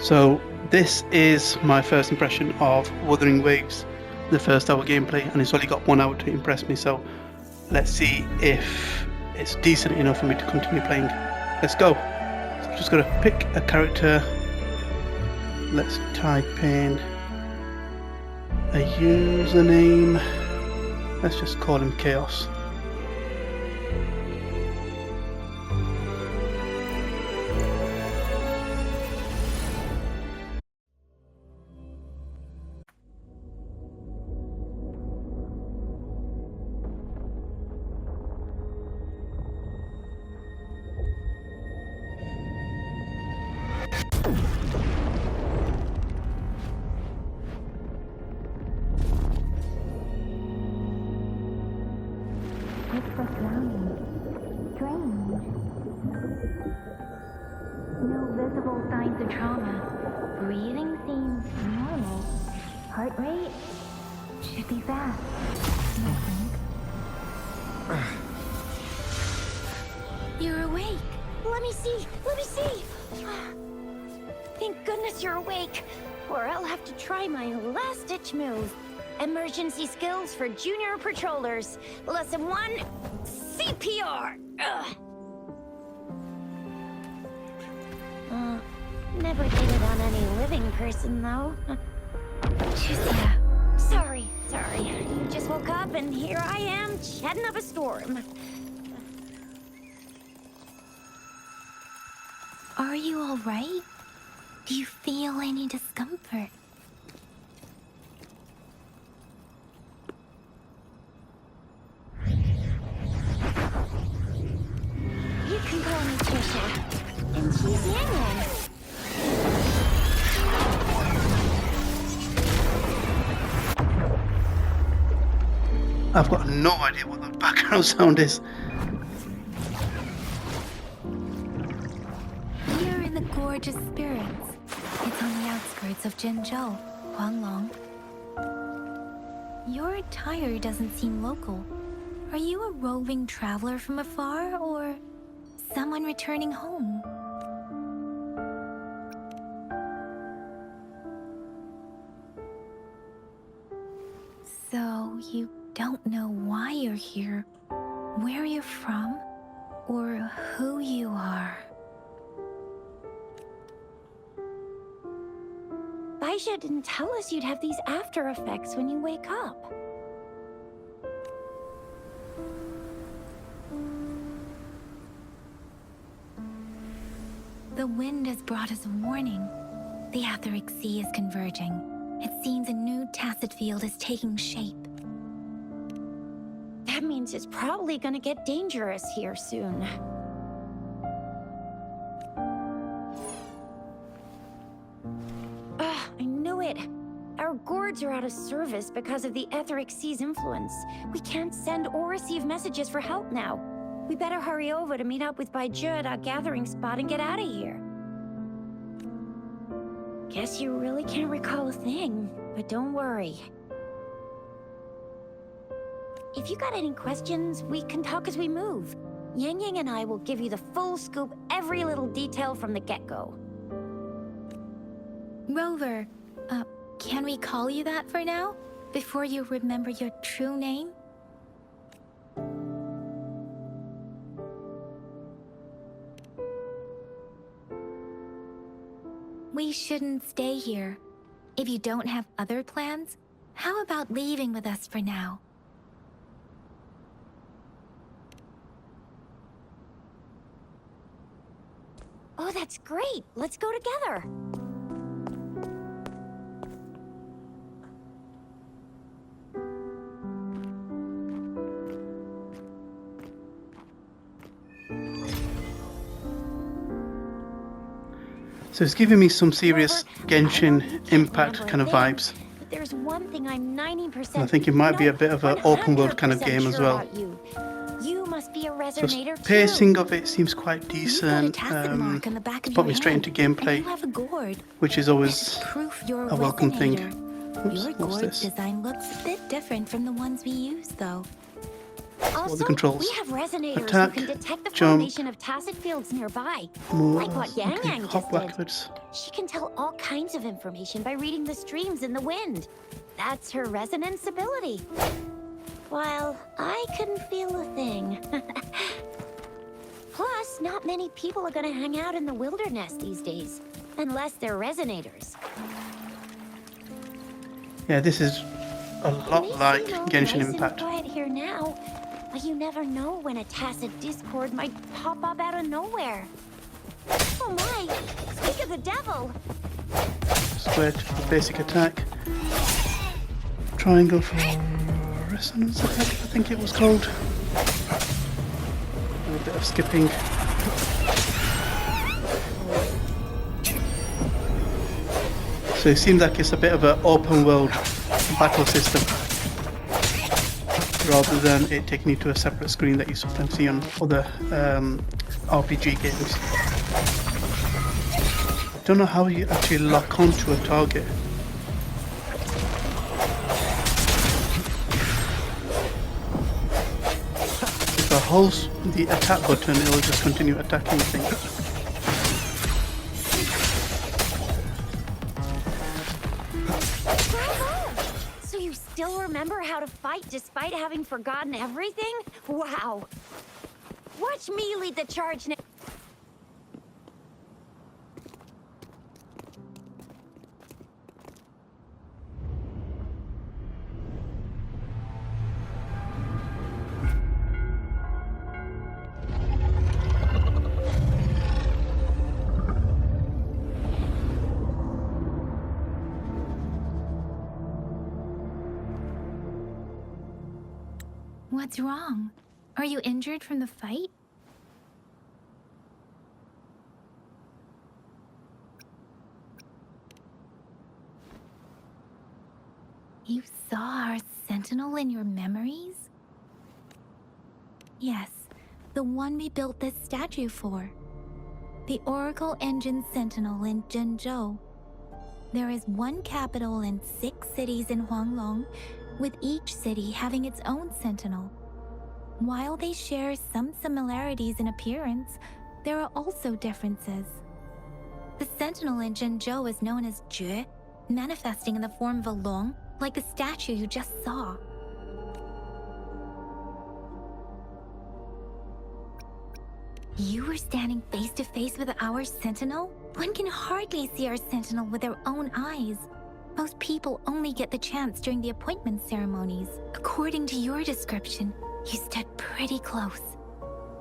So this is my first impression of Wuthering Waves, the first hour gameplay, and it's only got 1 hour to impress me, so let's see if it's decent enough for me to continue playing. Let's go. So I'm just going to pick a character. Let's type in a username. Let's just call him Chaos. It's profound, strange. No visible signs of trauma. Breathing seems normal. Heart rate should be fast. I think. You're awake. Let me see. Thank goodness you're awake, or I'll have to try my last-ditch move. Emergency skills for junior patrollers. Lesson 1, CPR. Never did it on any living person, though. Juicia. Sorry. You just woke up, and here I am, chatting up a storm. Are you all right? Do you feel any discomfort? You can call me Trisha, and she's Yang Yang. I've got no idea what the background sound is. You're in the gorgeous spirits. It's on the outskirts of Jinzhou, Huanglong. Your attire doesn't seem local. Are you a roving traveler from afar, or someone returning home? So you don't know why you're here, where you're from, or who you are. Baisha didn't tell us you'd have these after effects when you wake up. The wind has brought us a warning. The Etheric Sea is converging. It seems a new tacit field is taking shape. That means it's probably gonna get dangerous here soon. I knew it. Our gourds are out of service because of the Etheric Sea's influence. We can't send or receive messages for help now. We better hurry over to meet up with Baiju at our gathering spot and get out of here. Guess you really can't recall a thing, but don't worry. If you got any questions, we can talk as we move. Yang Yang and I will give you the full scoop, every little detail from the get-go. Rover, can we call you that for now? Before you remember your true name? We shouldn't stay here. If you don't have other plans, how about leaving with us for now? Oh, that's great! Let's go together! So it's giving me some serious Genshin Impact kind of vibes. But there's one thing I'm 90%. And I think it might be a bit of an open world kind of game as well. You must be a So resonator too. pacing of it seems quite decent. It's put me straight into gameplay, which is always a welcome thing. Oops, Your what's gourd this? design looks a bit different from the ones we use, though. Also, controls. we have resonators Attack, who can detect the jump, formation of tacet fields nearby. move, Like what Yang okay, Yang hop just did. backwards. She can tell all kinds of information by reading the streams in the wind. That's her resonance ability. While I couldn't feel a thing. Plus, not many people are gonna hang out in the wilderness these days. Unless they're resonators. Yeah, this is a lot like Genshin nice Impact. And quiet here now, but you never know when a tacit discord might pop up out of nowhere. Oh my! Speak of the devil! Square to basic attack. Triangle for resonance attack, I think it was called. A little bit of skipping. So it seems like it's a bit of an open world battle system, rather than it taking you to a separate screen that you sometimes see on other RPG games. I don't know how you actually lock onto a target. If I hold the attack button, it will just continue attacking things. So you still remember how to fight despite having forgotten everything? Wow. Watch me lead the charge now. What's wrong? Are you injured from the fight? You saw our sentinel in your memories? Yes, the one we built this statue for. The Oracle Engine Sentinel in Zhenzhou. There is one capital and 6 cities in Huanglong, with each city having its own sentinel. While they share some similarities in appearance, there are also differences. The sentinel in Zhenzhou is known as Jue, manifesting in the form of a long, like the statue you just saw. You were standing face to face with our sentinel? One can hardly see our sentinel with their own eyes. Most people only get the chance during the appointment ceremonies. According to your description, you stood pretty close.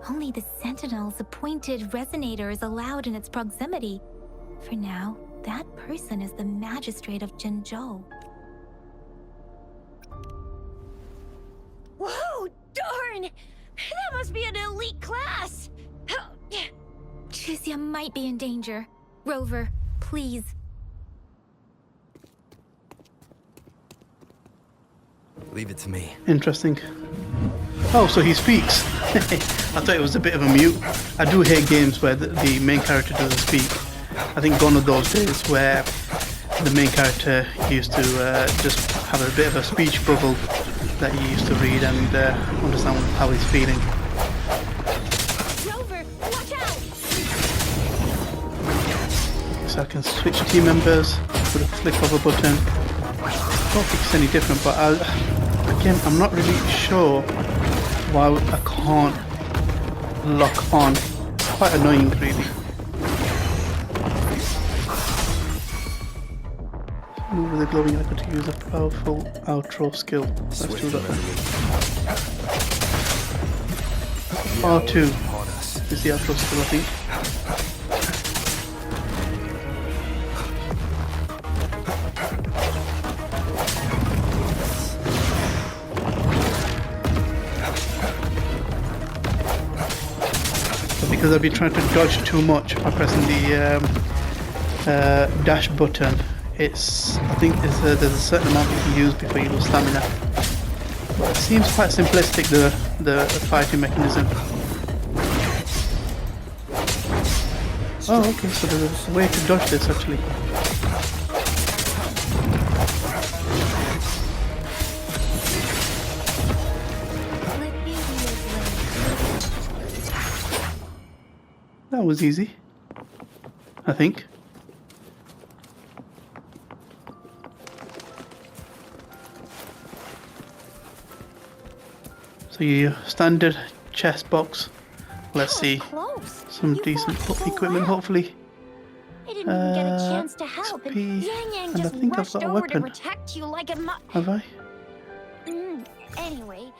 Only the Sentinel's appointed resonator is allowed in its proximity. For now, that person is the magistrate of Zhenzhou. Whoa, darn! That must be an elite class! Chixia might be in danger. Rover, please. Leave it to me. Interesting. Oh, so he speaks. I thought it was a bit of a mute. I do hate games where the main character doesn't speak. I think gone are those days where the main character used to just have a bit of a speech bubble that he used to read and understand how he's feeling. Rover, watch out! So I can switch team members with a flick of a button. I don't think it's any different, but again, I'm not really sure why I can't lock on. It's quite annoying, really. Move with the glowing icon to use a powerful outro skill. Let's do that then. R2 is the outro skill, I think. Because I've been trying to dodge too much by pressing the dash button. I think there's a certain amount you can use before you lose stamina. But it seems quite simplistic, the fighting mechanism. Oh, okay, so there's a way to dodge this actually. that was easy. I think. So your standard chest box. Let's see. Close. Some You decent fought so equipment, well. hopefully. I didn't even get a chance to help, and XP, Yang Yang and I just think I've rushed got a over to weapon. protect you like a Have I? Anyway,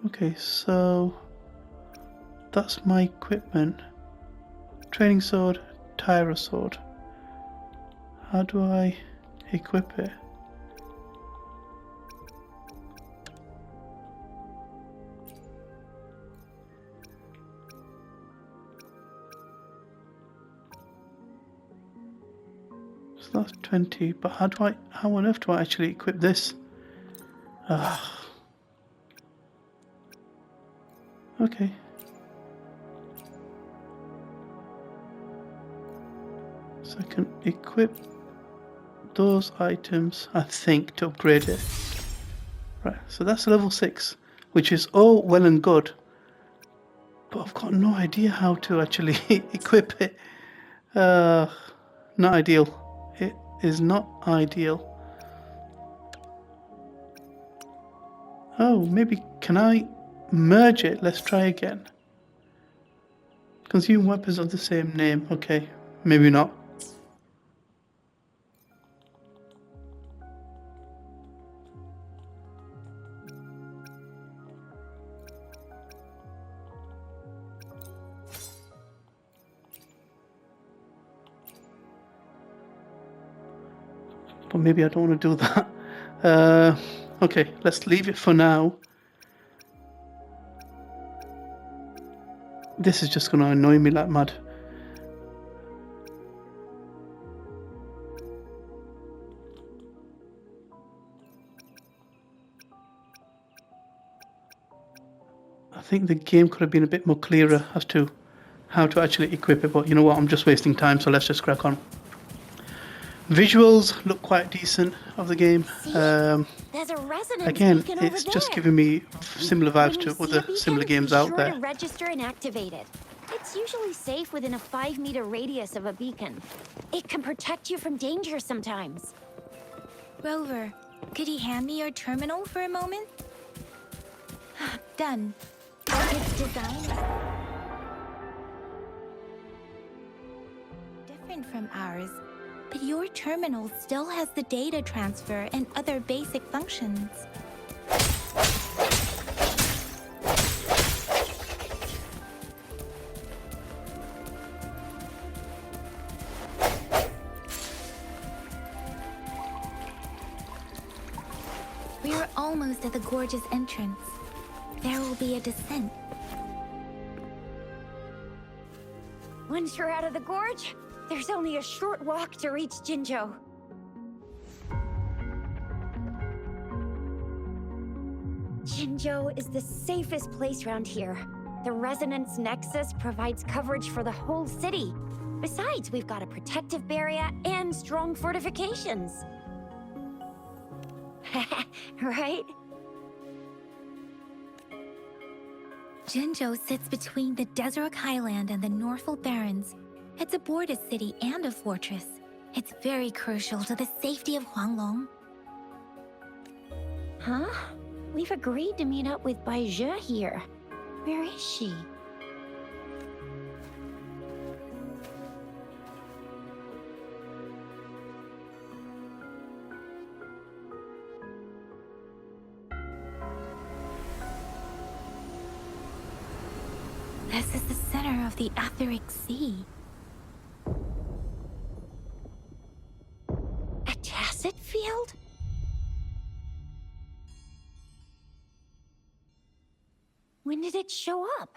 Okay, so that's my equipment. Training sword, Tyra sword. How do I equip it? So that's 20, but how on earth do I actually equip this? Okay. So I can equip those items, I think, to upgrade it. Right, so that's level 6, which is all well and good, but I've got no idea how to actually equip it. Not ideal. It is not ideal. Oh, maybe can I merge it? Let's try again. Consume weapons of the same name. Okay, maybe not. But maybe I don't want to do that. Okay, let's leave it for now. This is just going to annoy me like mad. I think the game could have been a bit more clearer as to how to actually equip it, but you know what, I'm just wasting time, so let's just crack on. Visuals look quite decent of the game. there's a resonance Again, beacon over it's just there. giving me similar When vibes you to see a other beacon, similar games be out sure there. to register and activate it. It's usually safe within a 5-meter radius of a beacon. It can protect you from danger sometimes. Rover, could you hand me your terminal for a moment? Done. Its design is different from ours, but your terminal still has the data transfer and other basic functions. We are almost at the gorge's entrance. There will be a descent. Once you're out of the gorge, there's only a short walk to reach Jinzhou. Jinzhou is the safest place around here. The Resonance Nexus provides coverage for the whole city. Besides, we've got a protective barrier and strong fortifications. Right? Jinzhou sits between the Desert Highland and the Northful Barrens. It's a border city and a fortress. It's very crucial to the safety of Huanglong. Huh? We've agreed to meet up with Bai Zhe here. Where is she? This is the center of the Etheric Sea. A tacit field? When did it show up?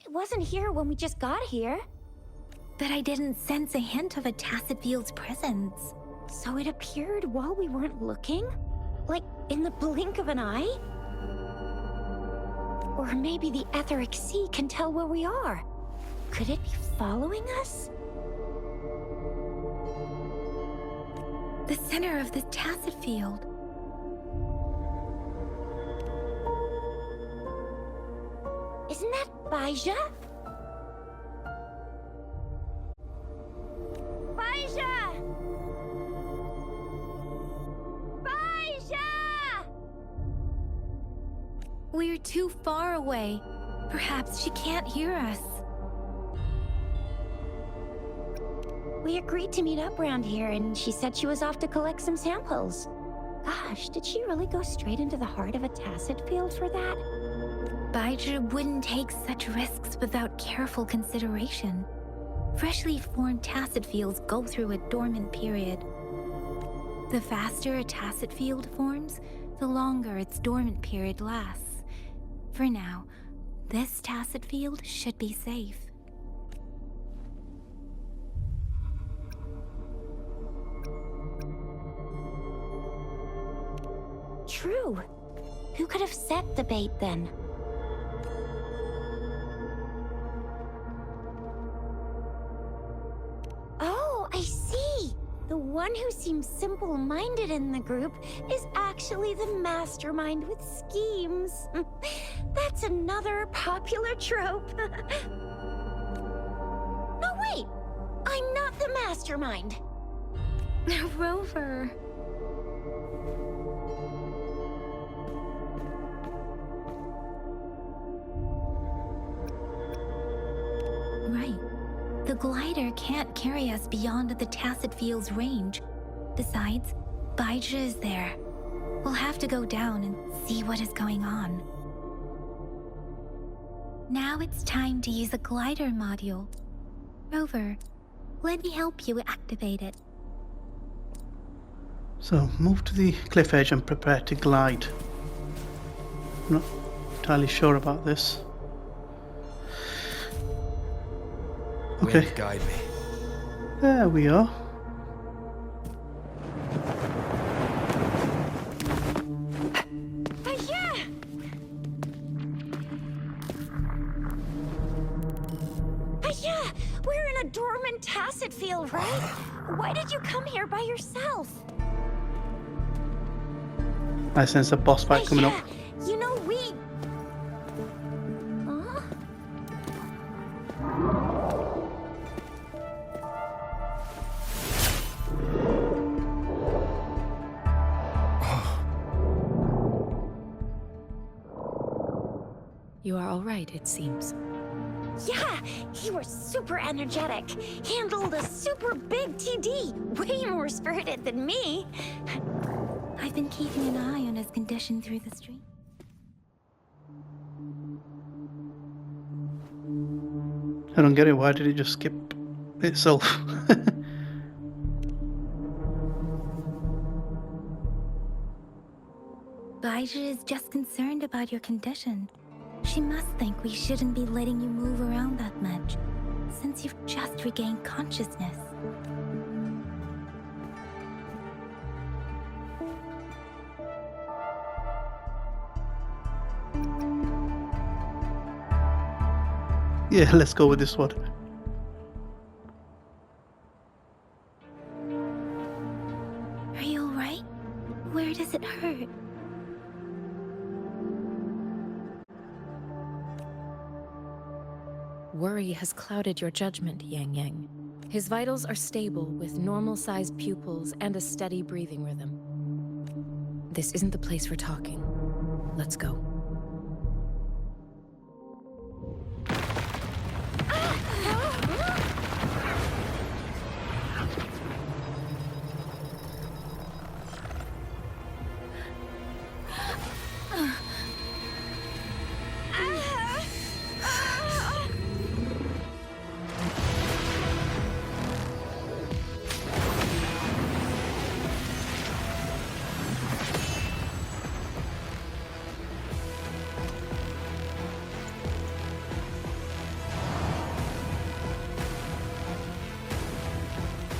It wasn't here when we just got here. But I didn't sense a hint of a tacit field's presence. So it appeared while we weren't looking? Like, in the blink of an eye? Or maybe the Etheric Sea can tell where we are. Could it be following us? The center of the tacit field. Baija? Baija! Baija! We're too far away. Perhaps she can't hear us. We agreed to meet up around here, and she said she was off to collect some samples. Gosh, did she really go straight into the heart of a tacet field for that? Baija wouldn't take such risks without careful consideration. Freshly formed tacet fields go through a dormant period. The faster a tacet field forms, the longer its dormant period lasts. For now, this tacet field should be safe. True. Who could have set the bait then? Oh, I see. The one who seems simple-minded in the group is actually the mastermind with schemes. That's another popular trope. No, wait! I'm not the mastermind. Rover. Right. The glider can't carry us beyond the tacet field's range. Besides, Baija is there. We'll have to go down and see what is going on. Now it's time to use a glider module. Rover, let me help you activate it. So move to the cliff edge and prepare to glide. I'm not entirely sure about this. Okay. Wind guide me. There we are. Yeah, we're in a dormant tacet field, right? Why did you come here by yourself? I sense a boss fight coming up. You know, we... Huh? You are all right, it seems. Yeah, you were super energetic. Handled a super big TD. Way more spirited than me. I've been keeping an eye on his condition through the stream. I don't get it. Why did it just skip itself? Baija is just concerned about your condition. She must think we shouldn't be letting you move around that much, since you've just regained consciousness. Yeah, let's go with this one. Are you alright? Where does it hurt? Worry has clouded your judgment, Yang Yang. His vitals are stable with normal-sized pupils and a steady breathing rhythm. This isn't the place for talking. Let's go.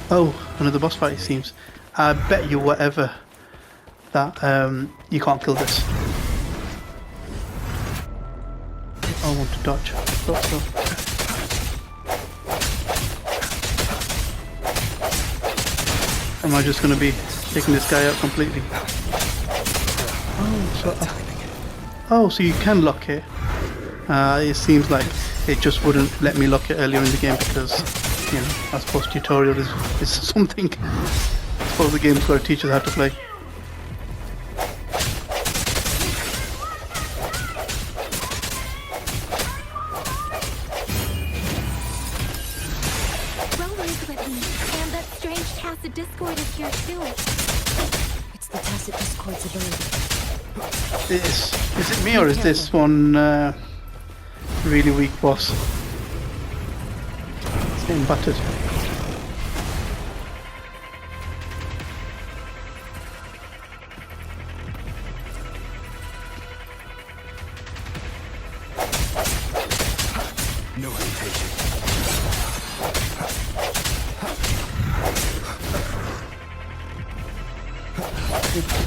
Oh, another boss fight it seems. I bet you whatever that you can't kill this. I want to dodge. Thought so. Am I just going to be taking this guy out completely? Oh, so you can lock it. It seems like it just wouldn't let me lock it earlier in the game because, you know, I suppose tutorial is something. I suppose the game's got to teach us how to play. Rover's with me, and that strange Tacit Discord is here too. It's the Tacit Discord's ability. Is it me or is this one really weak boss? It's getting battered. No hesitation.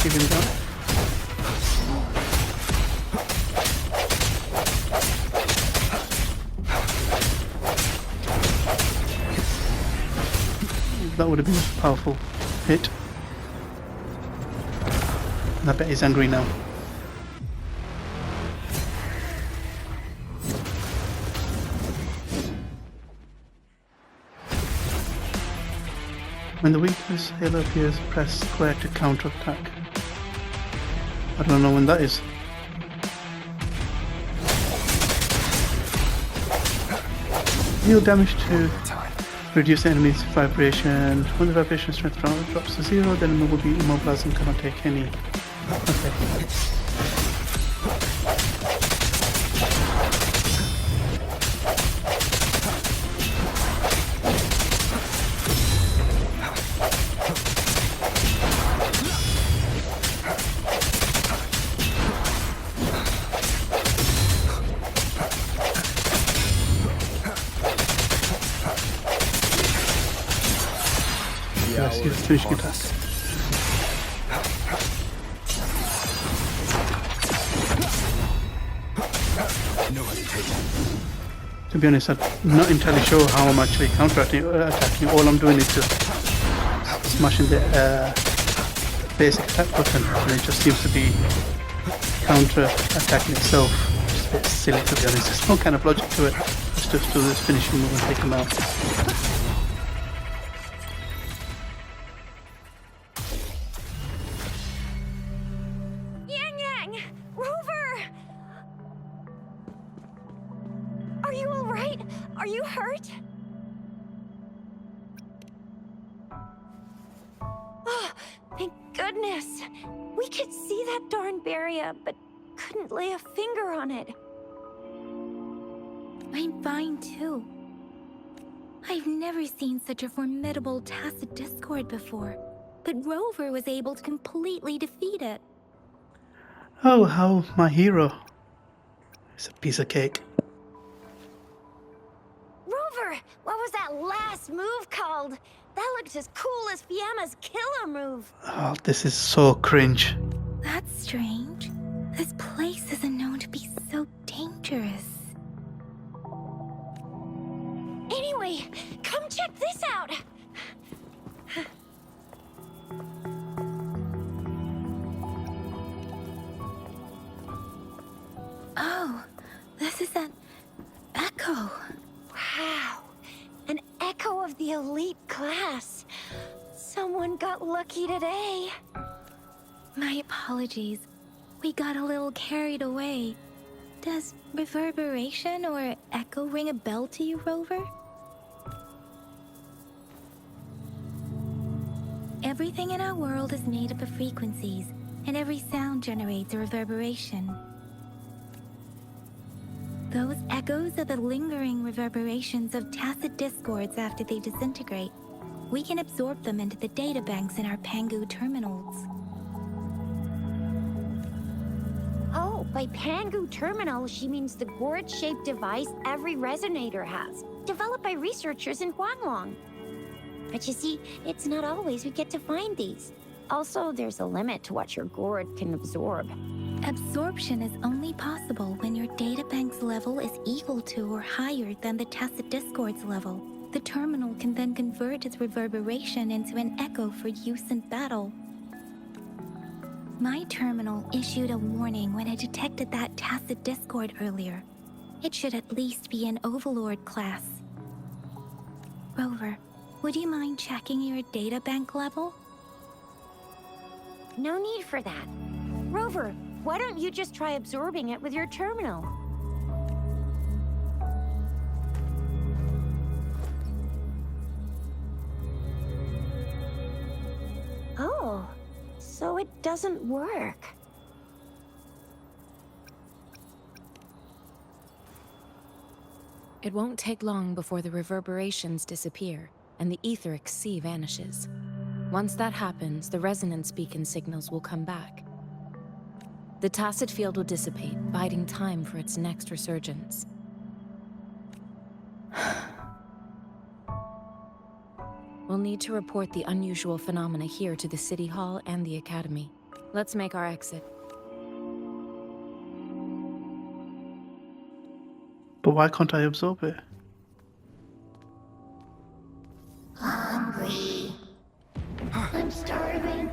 Keep him down. That would have been a powerful hit. And I bet he's angry now. When the weakness halo appears, press square to counter-attack. I don't know when that is. Deal damage to reduce the enemy's vibration. When the vibration strength drops to 0, the enemy will be immobilized and cannot take any. Okay. Yes, he's finishing attack. No hesitation. To be honest, I'm not entirely sure how I'm actually attacking. All I'm doing is just smashing the basic attack button, and it just seems to be counter-attacking itself. Just a bit silly, to be honest. There's no kind of logic to it. Let's just do this finishing move and take him out. Are you alright? Are you hurt? Oh, thank goodness. We could see that darn barrier, but couldn't lay a finger on it. I'm fine too. I've never seen such a formidable Tacit Discord before, but Rover was able to completely defeat it. Oh, how my hero. It's a piece of cake. Rover, what was that last move called? That looked as cool as Fiamma's killer move. Oh, this is so cringe. That's strange. This place isn't known to be so dangerous. Anyway, come check this out. Oh, this is an echo. Wow, an echo of the elite class. Someone got lucky today. My apologies. We got a little carried away. Does reverberation or echo ring a bell to you, Rover? Everything in our world is made up of frequencies, and every sound generates a reverberation. Those echoes are the lingering reverberations of Tacit Discords after they disintegrate. We can absorb them into the databanks in our Pangu terminals. Oh, by Pangu Terminal, she means the gourd-shaped device every resonator has, developed by researchers in Huanglong. But you see, it's not always we get to find these. Also, there's a limit to what your gourd can absorb. Absorption is only possible when your databank's level is equal to or higher than the Tacit Discord's level. The terminal can then convert its reverberation into an echo for use in battle. My terminal issued a warning when it detected that Tacit Discord earlier. It should at least be an Overlord class. Rover, would you mind checking your data bank level? No need for that. Rover, why don't you just try absorbing it with your terminal? Oh, so it doesn't work. It won't take long before the reverberations disappear and the etheric sea vanishes. Once that happens, the resonance beacon signals will come back. The tacit field will dissipate, biding time for its next resurgence. We'll need to report the unusual phenomena here to the City Hall and the Academy. Let's make our exit. But why can't I absorb it? Hungry. I'm starving.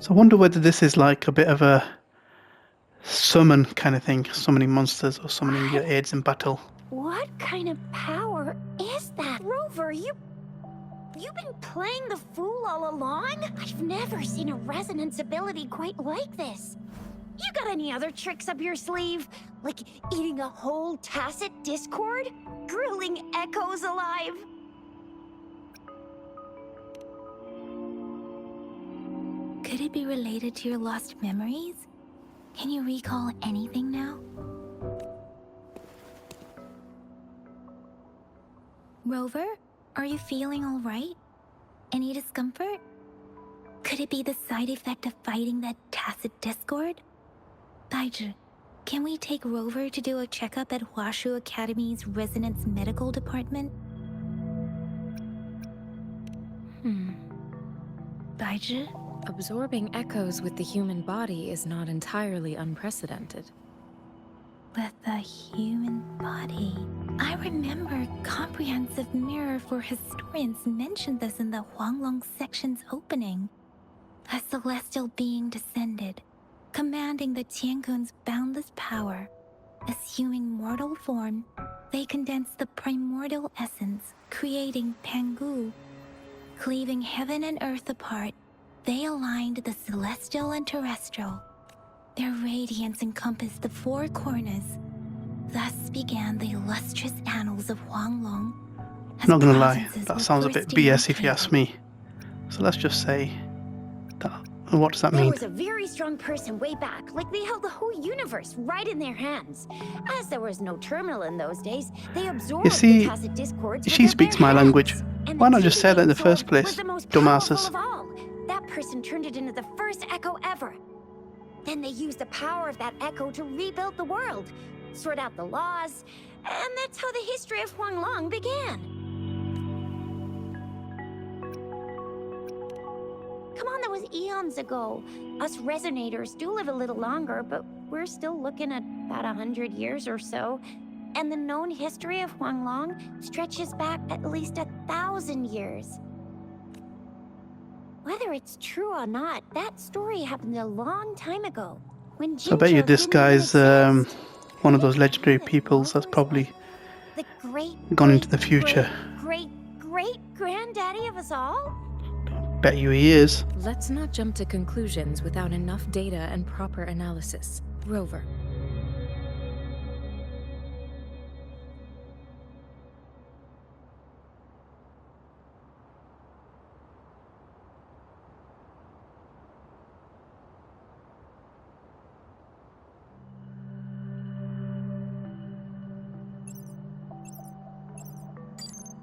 So I wonder whether this is like a bit of a summon kind of thing, summoning monsters or summoning your aids in battle. What kind of power is that? Rover, you've been playing the fool all along? I've never seen a resonance ability quite like this. You got any other tricks up your sleeve? Like eating a whole tacit discord? Grilling echoes alive? Could it be related to your lost memories? Can you recall anything now? Rover, are you feeling all right? Any discomfort? Could it be the side effect of fighting that tacit discord? Baiju, can we take Rover to do a checkup at Hwashu Academy's Resonance Medical Department? Baiju? Absorbing echoes with the human body is not entirely unprecedented. With the human body. I remember Comprehensive Mirror for Historians mentioned this in the Huanglong section's opening. A celestial being descended, commanding the Tiankun's boundless power. Assuming mortal form, they condensed the primordial essence, creating Pangu. Cleaving heaven and earth apart, they aligned the celestial and terrestrial. Their radiance encompassed the four corners. Thus began the illustrious annals of Huanglong. I'm not gonna lie, that sounds a bit BS if you ask me. So let's just say that. What does that There mean? was a very strong person way back, like they held the whole universe right in their hands. As there was no terminal in those days, they absorbed You see, the tacit discords she with speaks their my hands. language. And Why the not just key say that in the absorbed first place, was the most dumbasses? powerful of all. That person turned it into the first echo ever. Then they used the power of that echo to rebuild the world, sort out the laws, and that's how the history of Huanglong began. Come on, that was eons ago. Us resonators do live a little longer, but we're still looking at about 100 years or so. And the known history of Huanglong stretches back at least 1,000 years. Whether it's true or not, that story happened a long time ago. When So I bet you Jinzhou this didn't even guy's exist. one of those Maybe legendary the peoples that's Rovers probably were the great, gone into the future. great granddaddy of us all? Bet you he is. Let's not jump to conclusions without enough data and proper analysis. Rover.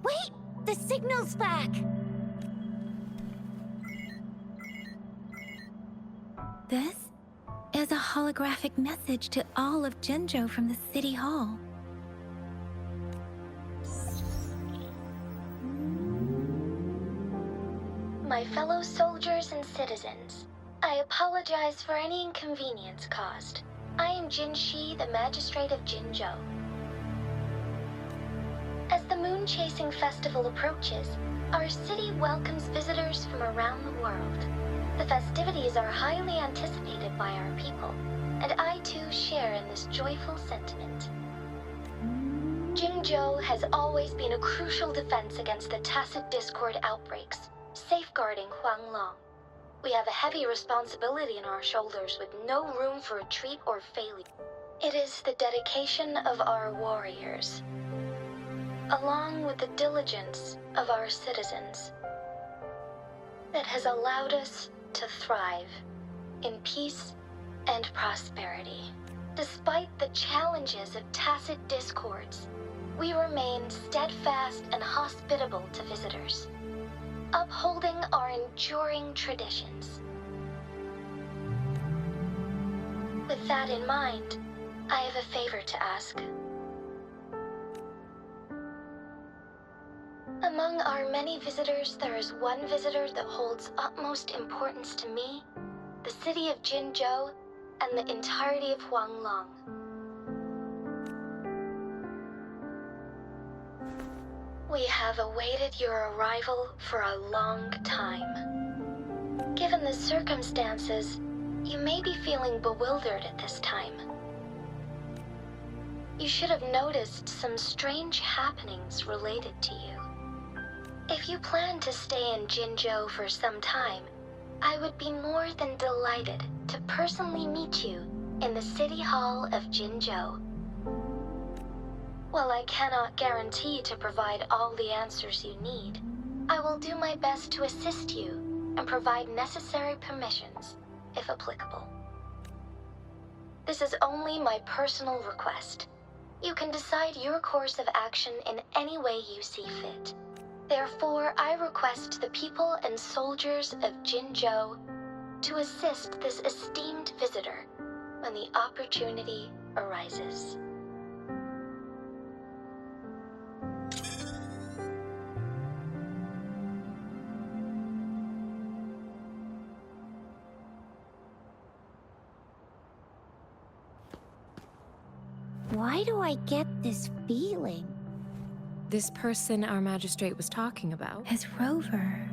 Wait, the signal's back. This is a holographic message to all of Zhenzhou from the City Hall. My fellow soldiers and citizens, I apologize for any inconvenience caused. I am Jin Shi, the Magistrate of Jinzhou. As the Moon-Chasing Festival approaches, our city welcomes visitors from around the world. The festivities are highly anticipated by our people, and I too share in this joyful sentiment. Jinzhou has always been a crucial defense against the tacit discord outbreaks, safeguarding Huanglong. We have a heavy responsibility on our shoulders with no room for retreat or failure. It is the dedication of our warriors, along with the diligence of our citizens, that has allowed us to thrive in peace and prosperity. Despite the challenges of tacit discords, we remain steadfast and hospitable to visitors, upholding our enduring traditions. With that in mind, I have a favor to ask. Among our many visitors, there is one visitor that holds utmost importance to me, the city of Jinzhou, and the entirety of Huanglong. We have awaited your arrival for a long time. Given the circumstances, you may be feeling bewildered at this time. You should have noticed some strange happenings related to you. If you plan to stay in Jinzhou for some time, I would be more than delighted to personally meet you in the City Hall of Jinzhou. While I cannot guarantee to provide all the answers you need, I will do my best to assist you and provide necessary permissions, if applicable. This is only my personal request. You can decide your course of action in any way you see fit. Therefore, I request the people and soldiers of Jinzhou to assist this esteemed visitor when the opportunity arises. Why do I get this feeling? This person our magistrate was talking about. As Rover.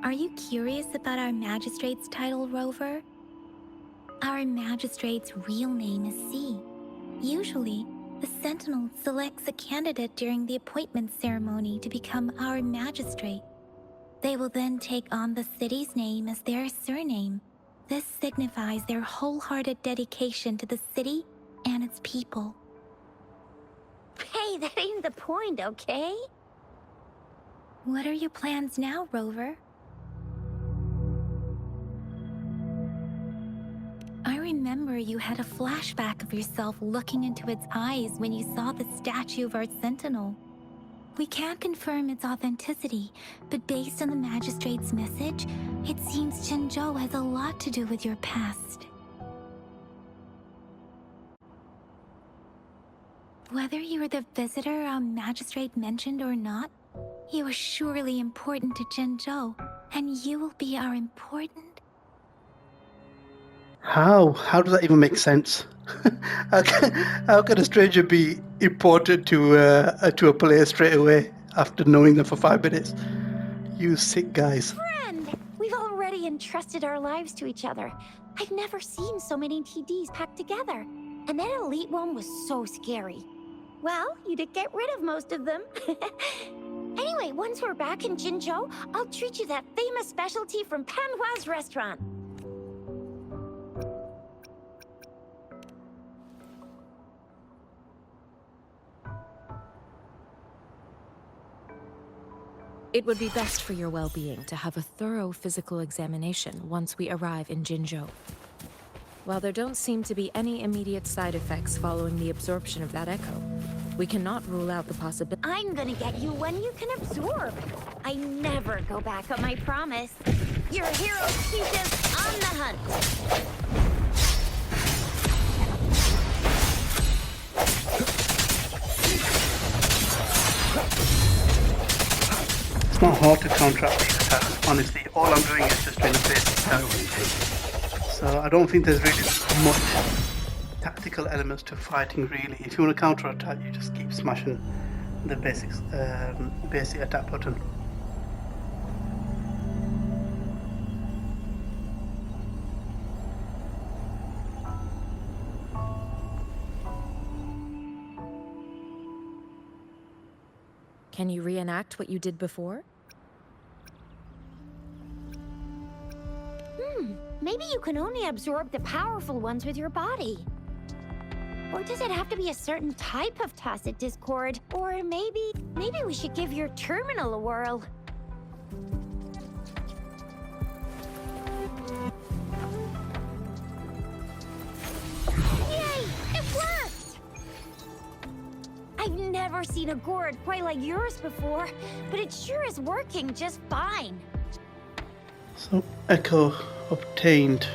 Are you curious about our magistrate's title, Rover? Our magistrate's real name is C. Usually, the Sentinel selects a candidate during the appointment ceremony to become our magistrate. They will then take on the city's name as their surname. This signifies their wholehearted dedication to the city and its people. Hey, that ain't the point, okay? What are your plans now, Rover? I remember you had a flashback of yourself looking into its eyes when you saw the statue of our Sentinel. We can't confirm its authenticity, but based on the Magistrate's message, it seems Jinzhou has a lot to do with your past. Whether you were the visitor our Magistrate mentioned or not, you are surely important to Jinzhou, and you will be our important... How? How does that even make sense? How can a stranger be important to a player straight away after knowing them for 5 minutes? You sick guys. Friend! We've already entrusted our lives to each other. I've never seen so many TDs packed together. And that elite one was so scary. Well, you did get rid of most of them. Anyway, once we're back in Jinzhou, I'll treat you that famous specialty from Panhua's restaurant. It would be best for your well-being to have a thorough physical examination once we arrive in Jinzhou. While there don't seem to be any immediate side effects following the absorption of that echo, we cannot rule out the possibility. I'm gonna get you one you can absorb. I never go back on my promise. Your hero keeps us on the hunt. It's not how to counteract these attacks. Honestly, all I'm doing is just doing a basic I know attack. what it takes. So I don't think there's really much tactical elements to fighting really. If you want to counter attack, you just keep smashing the basic attack button. Can you reenact what you did before? Maybe you can only absorb the powerful ones with your body. Or does it have to be a certain type of tacit discord? Or maybe we should give your terminal a whirl. Yay! It worked! I've never seen a gourd quite like yours before, but it sure is working just fine. So echo obtained.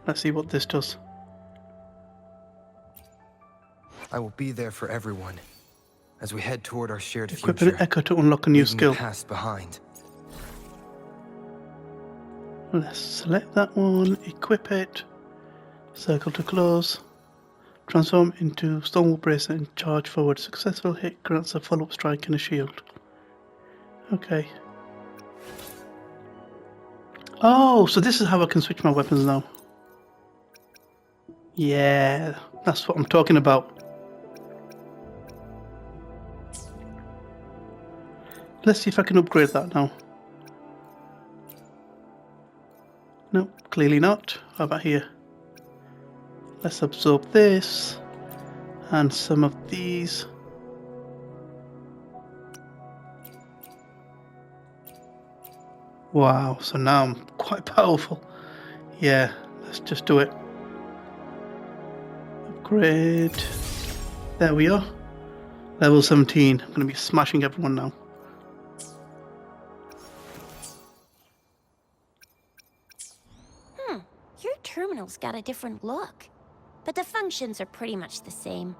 Let's see what this does. I will be there for everyone as we head toward our shared Equip future. an echo to unlock a new leaving skill. the past behind. Let's select that one, equip it, circle to close, transform into Stonewall Bracer and charge forward. Successful hit grants a follow-up strike and a shield. Okay. Oh, so this is how I can switch my weapons now. Yeah, that's what I'm talking about. Let's see if I can upgrade that now. Nope, clearly not. How about here? Let's absorb this and some of these. Wow, so now I'm quite powerful. Yeah, let's just do it. Upgrade. There we are. Level 17. I'm going to be smashing everyone now. Your terminal's got a different look, but the functions are pretty much the same.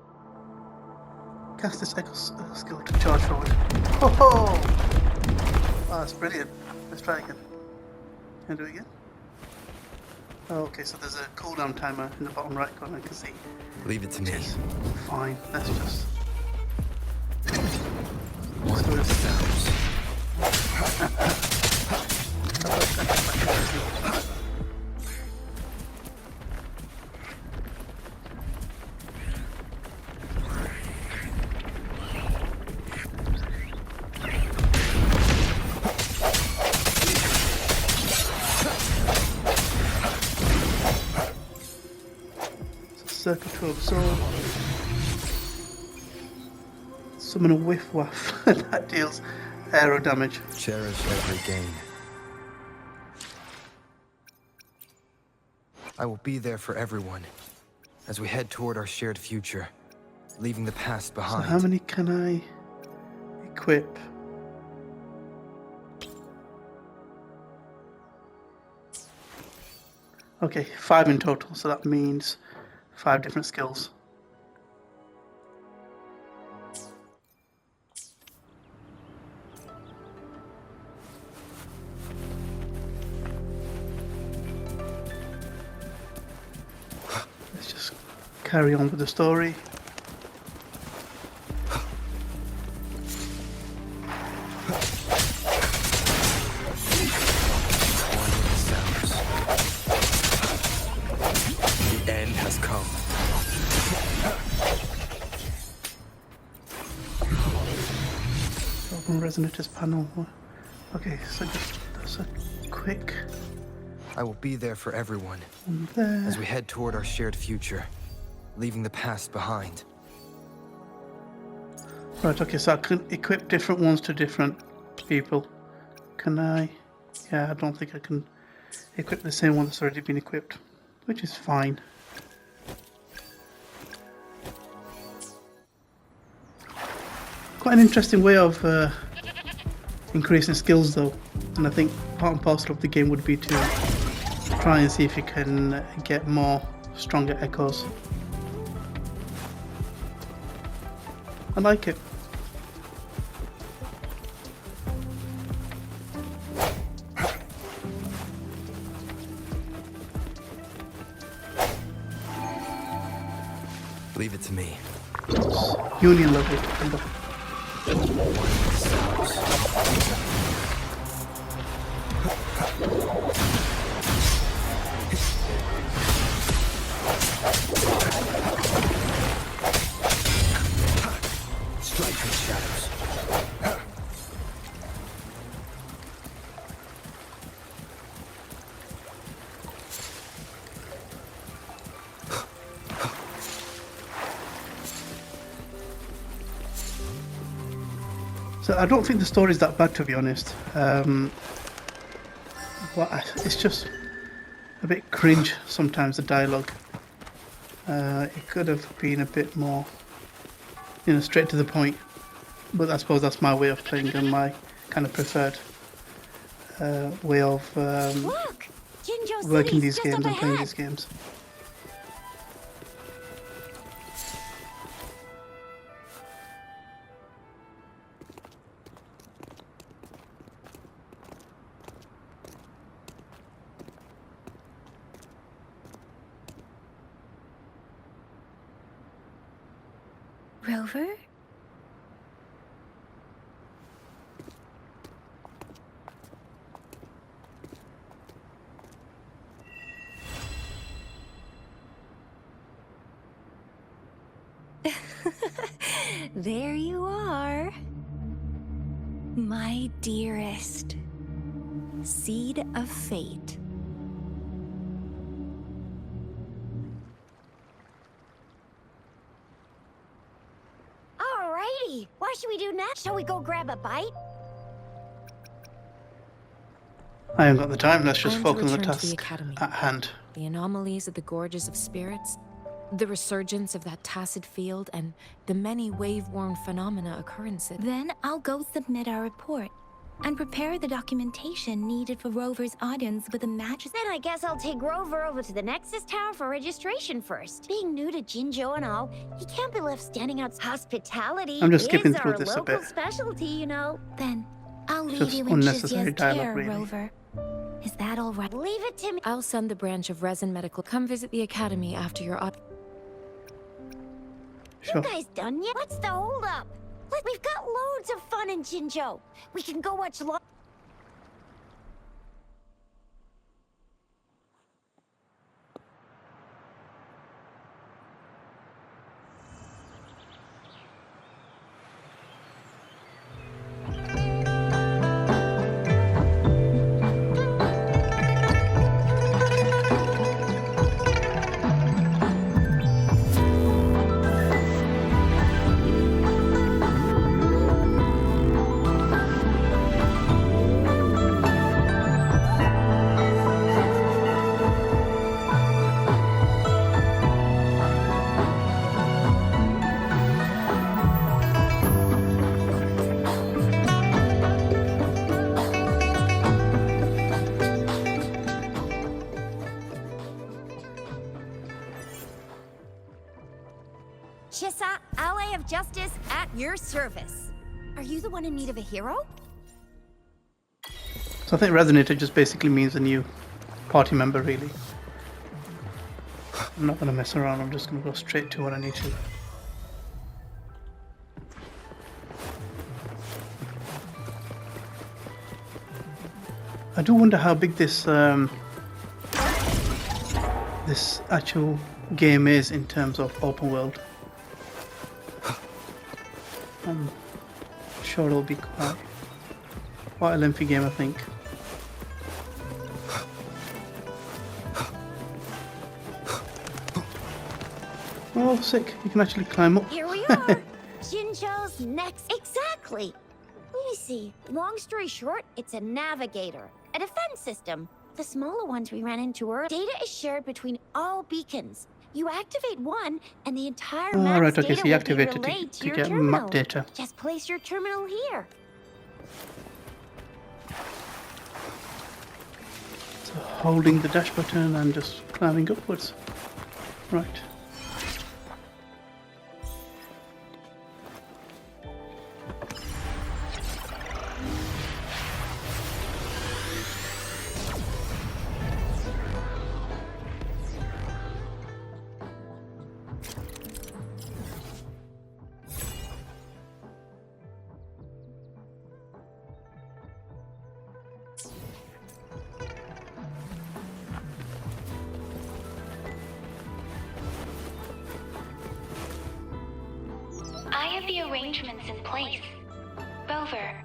Cast this echo skill to charge forward. Ho ho! Oh, that's brilliant. Let's try again. Can I do it again? Oh, okay, so there's a cooldown timer in the bottom right corner, I can see. Leave it to me. Fine, let's just... One of the sounds. Circle to absorb. Summon a whiff waff that deals aero damage. Cherish every gain. I will be there for everyone as we head toward our shared future, leaving the past So behind. how many can I equip? Okay, 5 in total, so that means 5 different skills. Let's just carry on with the story. One of the sounds. The end has come. Open resonators panel. Okay, so just a quick I will be there for everyone one there. as we head toward our shared future, leaving the past behind. Right, okay, so I can equip different ones to different people. Can I? Yeah, I don't think I can equip the same one that's already been equipped, which is fine. Quite an interesting way of increasing skills though, and I think part and parcel of the game would be to try and see if you can get more stronger echoes. I like it. Leave it to me. Union level. Strike from shadows. So I don't think the story's that bad, to be honest. But it's just a bit cringe sometimes, the dialogue. It could have been a bit more, straight to the point. But I suppose that's my way of playing and my kind of preferred way of Look! Jinzhou working City's these just games up and playing ahead. these games. Rover? There you are. My dearest. Seed of fate. Alrighty, what should we do next? Shall we go grab a bite? I haven't got the time, let's just Time to focus on the return to the task academy. at hand. The anomalies of the Gorges of Spirits, the resurgence of that tacit field, and the many wave-worn phenomena occurrences. Then I'll go submit our report and prepare the documentation needed for Rover's audience with the Majesty. Then I guess I'll take Rover over to the Nexus Tower for registration first. Being new to Jinzhou and all, he can't be left standing out. Hospitality I'm just is skipping through our this a local bit. specialty, you know. Then I'll leave Just you in unnecessary Shizia's dialogue, care, really. Rover. Is that all right? Leave it to me. I'll send the branch of Resin Medical. Come visit the academy after your Sure. You guys done yet? What's the holdup? We've got loads of fun in Jinzhou. We can go watch Shisa, ally of justice at your service. Are you the one in need of a hero? So I think Resonator just basically means a new party member, really. I'm not going to mess around, I'm just going to go straight to what I need to. I do wonder how big this this actual game is in terms of open world. I'm sure it'll be quite a lengthy game, I think. Oh, sick! You can actually climb up. Here we are. Jinzhou's next. Exactly. Let me see. Long story short, it's a navigator, a defense system. The smaller ones we ran into earlier. Data is shared between all beacons. You activate one, and the entire map's right, okay, data so you will activate be it relayed to to your get terminal. map data. Just place your terminal here. So holding the dash button and just climbing upwards. Right. have the arrangements in place. Rover,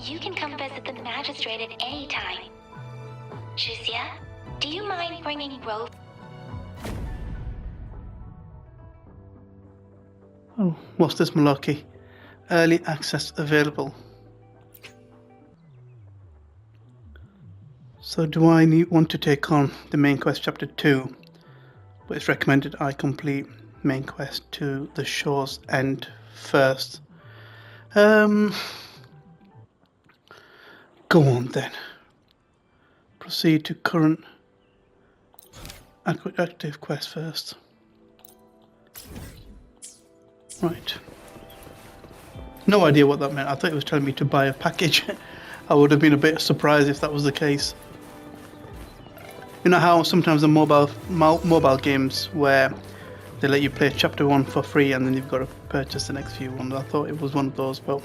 you can come visit the magistrate at any time. Juzia, do you mind bringing Rover? Oh, what's this malarkey? Early access available. So do I want to take on the main quest chapter 2? But it's recommended I complete main quest to the shore's end first. Go on then. Proceed to current active quest first. Right. No idea what that meant. I thought it was telling me to buy a package. I would have been a bit surprised if that was the case. You know how sometimes the mobile games where they let you play chapter 1 for free and then you've got to purchase the next few ones. I thought it was one of those, but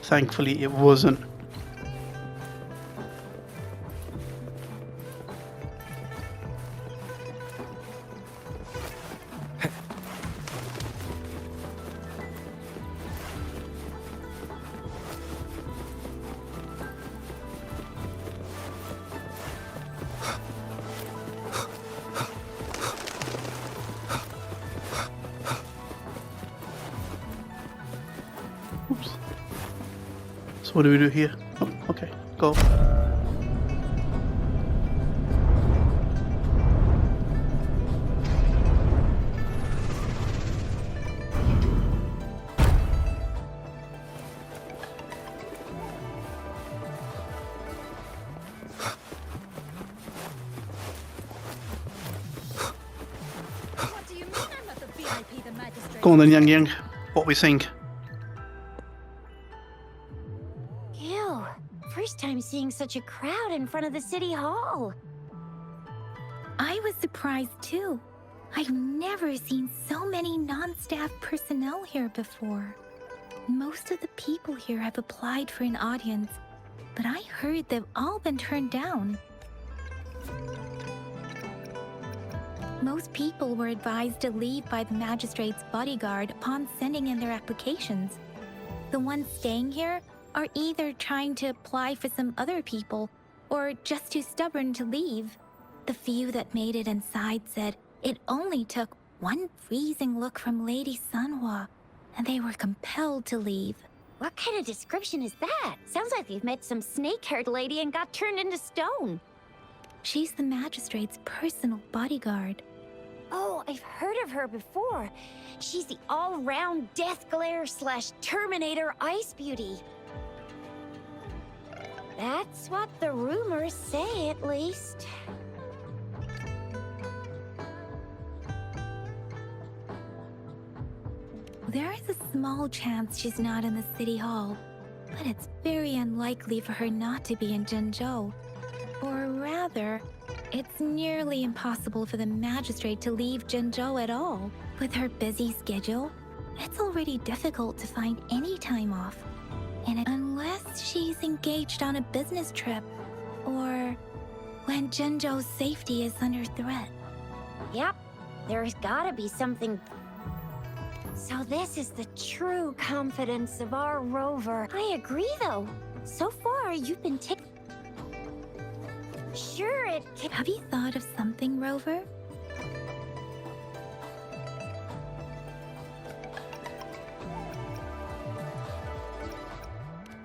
thankfully it wasn't. Oops. So what do we do here? Oh, okay, go. What do you mean I'm not the VIP the magistrate? Go on then, Yang Yang. What we think? Ew. First time seeing such a crowd in front of the city hall. I was surprised too. I've never seen so many non-staff personnel here before. Most of the people here have applied for an audience, but I heard they've all been turned down. Most people were advised to leave by the magistrate's bodyguard upon sending in their applications. The ones staying here are either trying to apply for some other people or just too stubborn to leave. The few that made it inside said it only took one freezing look from Lady Sanhua, and they were compelled to leave. What kind of description is that? Sounds like they've met some snake-haired lady and got turned into stone. She's the magistrate's personal bodyguard. Oh, I've heard of her before. She's the all-round Death Glare / Terminator Ice Beauty. That's what the rumors say, at least. There is a small chance she's not in the city hall, but it's very unlikely for her not to be in Zhengzhou. Or rather, it's nearly impossible for the magistrate to leave Zhengzhou at all. With her busy schedule, it's already difficult to find any time off. And unless she's engaged on a business trip, or when Zhengzhou's safety is under threat. Yep, there's gotta be something. So this is the true confidence of our rover. I agree, though. So far, you've been Sure, it can. Have you thought of something, Rover?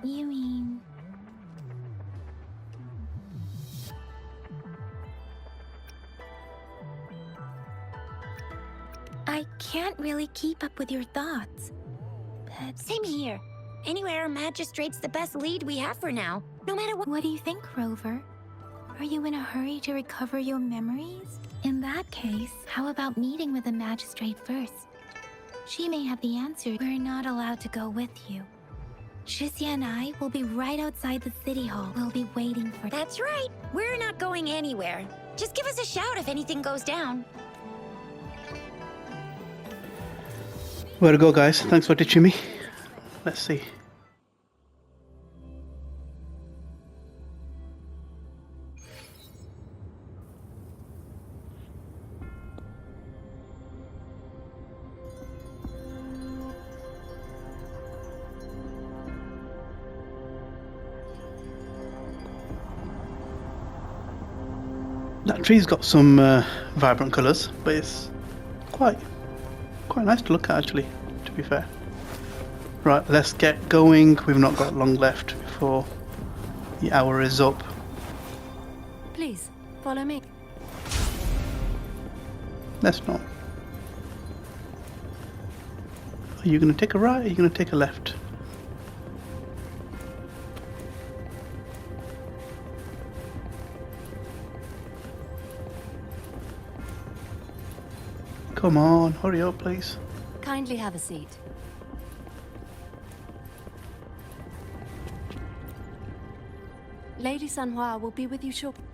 You mean... I can't really keep up with your thoughts, but... Same here. Anyway, our magistrate's the best lead we have for now. No matter what. What do you think, Rover? Are you in a hurry to recover your memories? In that case, how about meeting with the magistrate first? She may have the answer. We're not allowed to go with you. Shizia and I will be right outside the city hall. We'll be waiting for... That's right. We're not going anywhere. Just give us a shout if anything goes down. Where to go, guys? Thanks for teaching me. Let's see. That tree's got some vibrant colours, but it's quite nice to look at actually, to be fair. Right, let's get going. We've not got long left before the hour is up. Please, follow me. Let's not. Are you going to take a right or are you going to take a left? Come on, hurry up please. Kindly have a seat. Lady Sanhua will be with you shortly.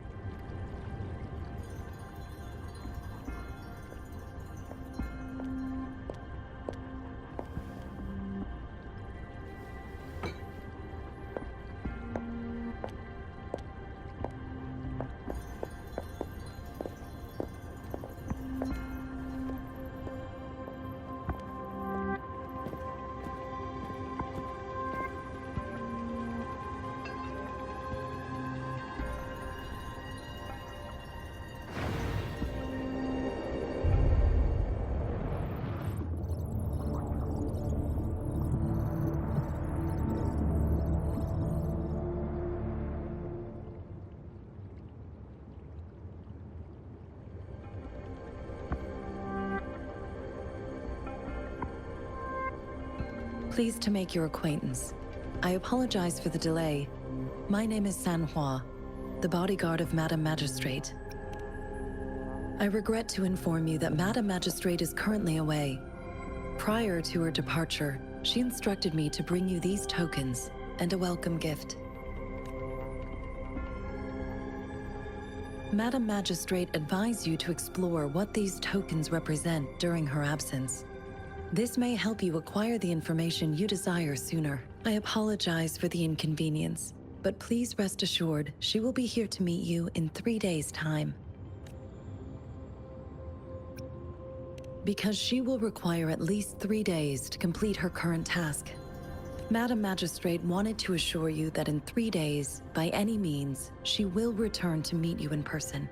Pleased to make your acquaintance. I apologize for the delay. My name is Sanhua, the bodyguard of Madam Magistrate. I regret to inform you that Madam Magistrate is currently away. Prior to her departure, she instructed me to bring you these tokens and a welcome gift. Madam Magistrate advised you to explore what these tokens represent during her absence. This may help you acquire the information you desire sooner. I apologize for the inconvenience, but please rest assured she will be here to meet you in 3 days' time. Because she will require at least 3 days to complete her current task. Madam Magistrate wanted to assure you that in 3 days, by any means, she will return to meet you in person.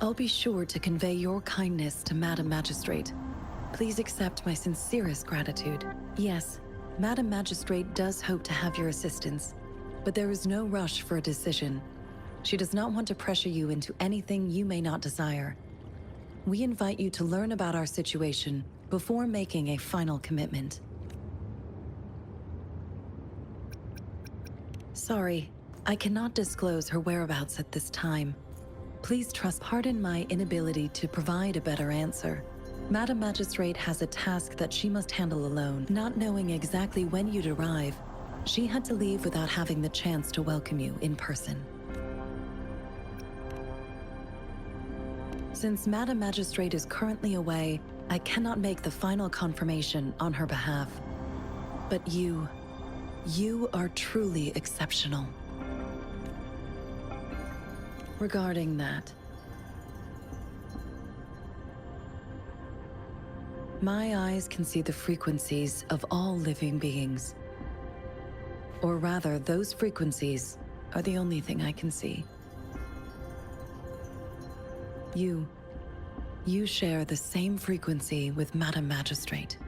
I'll be sure to convey your kindness to Madam Magistrate. Please accept my sincerest gratitude. Yes, Madam Magistrate does hope to have your assistance, but there is no rush for a decision. She does not want to pressure you into anything you may not desire. We invite you to learn about our situation before making a final commitment. Sorry, I cannot disclose her whereabouts at this time. Please pardon my inability to provide a better answer. Madam Magistrate has a task that she must handle alone. Not knowing exactly when you'd arrive, she had to leave without having the chance to welcome you in person. Since Madam Magistrate is currently away, I cannot make the final confirmation on her behalf. But you are truly exceptional. Regarding that, my eyes can see the frequencies of all living beings. Or rather, those frequencies are the only thing I can see. You share the same frequency with Madam Magistrate.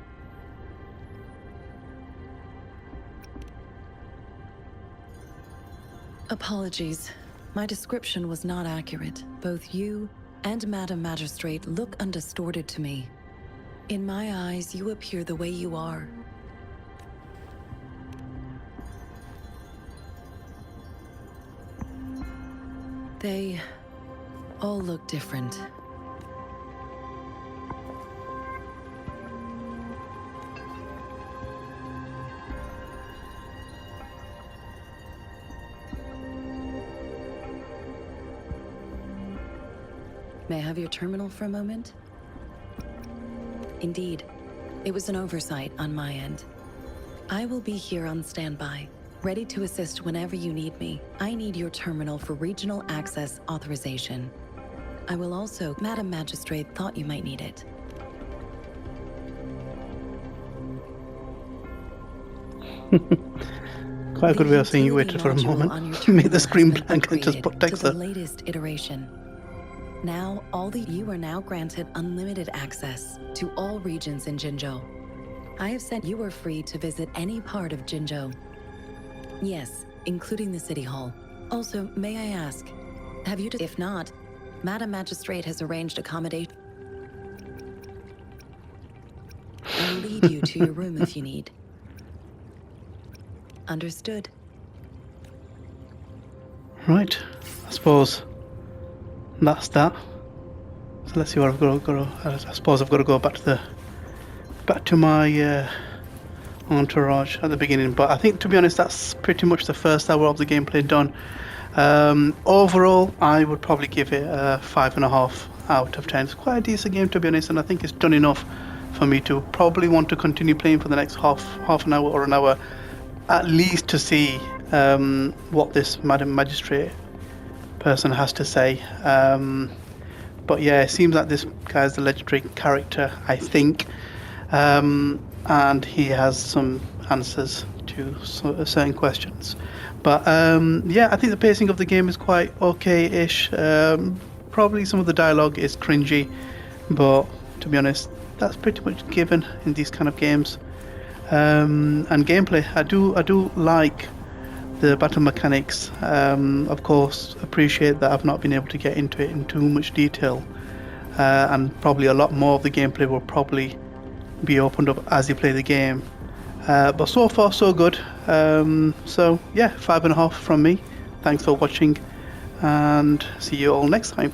Apologies. My description was not accurate. Both you and Madam Magistrate look undistorted to me. In my eyes, you appear the way you are. They all look different. May I have your terminal for a moment? Indeed, it was an oversight on my end. I will be here on standby, ready to assist whenever you need me. I need your terminal for regional access authorization. I will also, Madam Magistrate thought you might need it. Quite a good way of saying you waited for a moment. Made the screen blank and just put text to the there. latest iteration. Now, you are now granted unlimited access to all regions in Jinzhou. I have sent you are free to visit any part of Jinzhou. Yes, including the city hall. Also, may I ask, have you? If not, Madam Magistrate has arranged accommodation. I'll lead you to your room if you need. Understood. Right, I suppose that's that. So let's see where I've got to go. I suppose I've got to go back to my entourage at the beginning. But I think, to be honest, that's pretty much the first hour of the gameplay done. Overall, I would probably give it a 5.5 out of 10. It's quite a decent game, to be honest, and I think it's done enough for me to probably want to continue playing for the next half an hour or an hour, at least to see what this Madam Magistrate person has to say. But yeah, it seems like this guy's the legendary character, I think, and he has some answers to certain questions. But yeah, I think the pacing of the game is quite okay-ish. Probably some of the dialogue is cringy, but to be honest, that's pretty much given in these kind of games. And gameplay, I do like the battle mechanics. Of course, appreciate that I've not been able to get into it in too much detail, and probably a lot more of the gameplay will probably be opened up as you play the game. But so far so good. So yeah, 5.5 from me. Thanks for watching, and see you all next time.